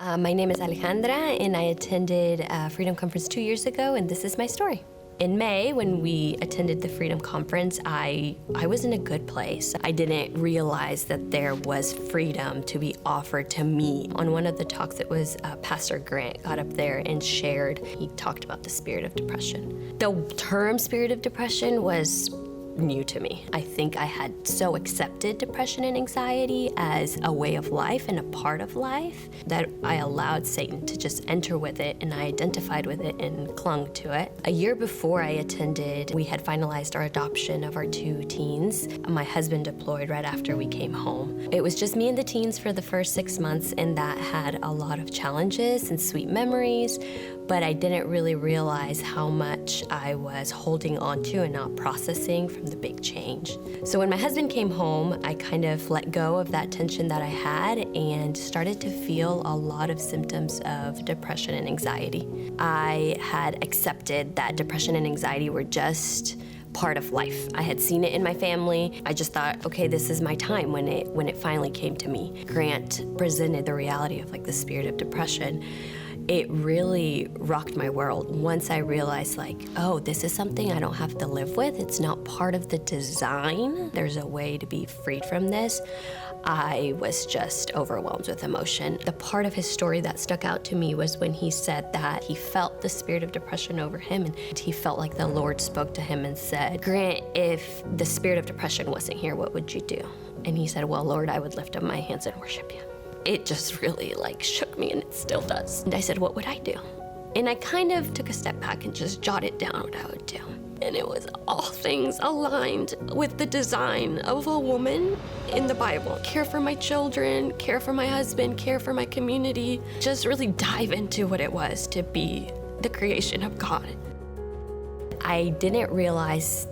My name is Alejandra, and I attended Freedom Conference 2 years ago, and this is my story. In May, when we attended the Freedom Conference, I was in a good place. I didn't realize that there was freedom to be offered to me. On one of the talks, it was Pastor Grant got up there and shared. He talked about the spirit of depression. The term spirit of depression was new to me. I think I had so accepted depression and anxiety as a way of life and a part of life that I allowed Satan to just enter with it, and I identified with it and clung to it. A year before I attended, we had finalized our adoption of our 2 teens. My husband deployed right after we came home. It was just me and the teens for the first 6 months, and that had a lot of challenges and sweet memories, but I didn't really realize how much I was holding on to and not processing from the big change. So when my husband came home, I kind of let go of that tension that I had and started to feel a lot of symptoms of depression and anxiety. I had accepted that depression and anxiety were just part of life. I had seen it in my family. I just thought, okay, this is my time when it finally came to me. Grant presented the reality of the spirit of depression. It really rocked my world once I realized oh, this is something I don't have to live with. It's not part of the design. There's a way to be freed from this. I was just overwhelmed with emotion. The part of his story that stuck out to me was when he said that he felt the spirit of depression over him, and he felt like the Lord spoke to him and said, "Grant, if the spirit of depression wasn't here, what would you do?" And he said, "Well, Lord, I would lift up my hands and worship you." It just really shook me, and it still does. And I said, what would I do? And I kind of took a step back and just jotted down what I would do. And it was all things aligned with the design of a woman in the Bible. Care for my children, care for my husband, care for my community. Just really dive into what it was to be the creation of God. I didn't realize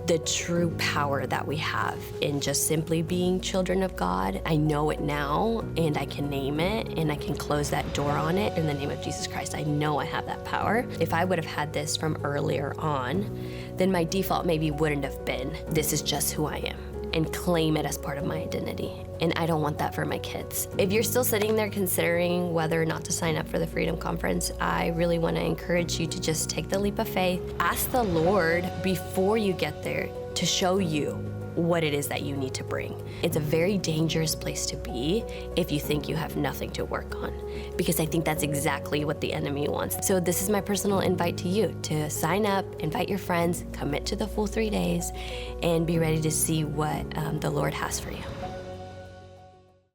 the true power that we have in just simply being children of God. I know it now, and I can name it, and I can close that door on it in the name of Jesus Christ. I know I have that power. If I would have had this from earlier on, then my default maybe wouldn't have been, this is just who I am, and claim it as part of my identity. And I don't want that for my kids. If you're still sitting there considering whether or not to sign up for the Freedom Conference, I really want to encourage you to just take the leap of faith. Ask the Lord before you get there to show you what it is that you need to bring. It's a very dangerous place to be if you think you have nothing to work on, because I think that's exactly what the enemy wants. So this is my personal invite to you to sign up, invite your friends, commit to the full 3 days, and be ready to see what the Lord has for you.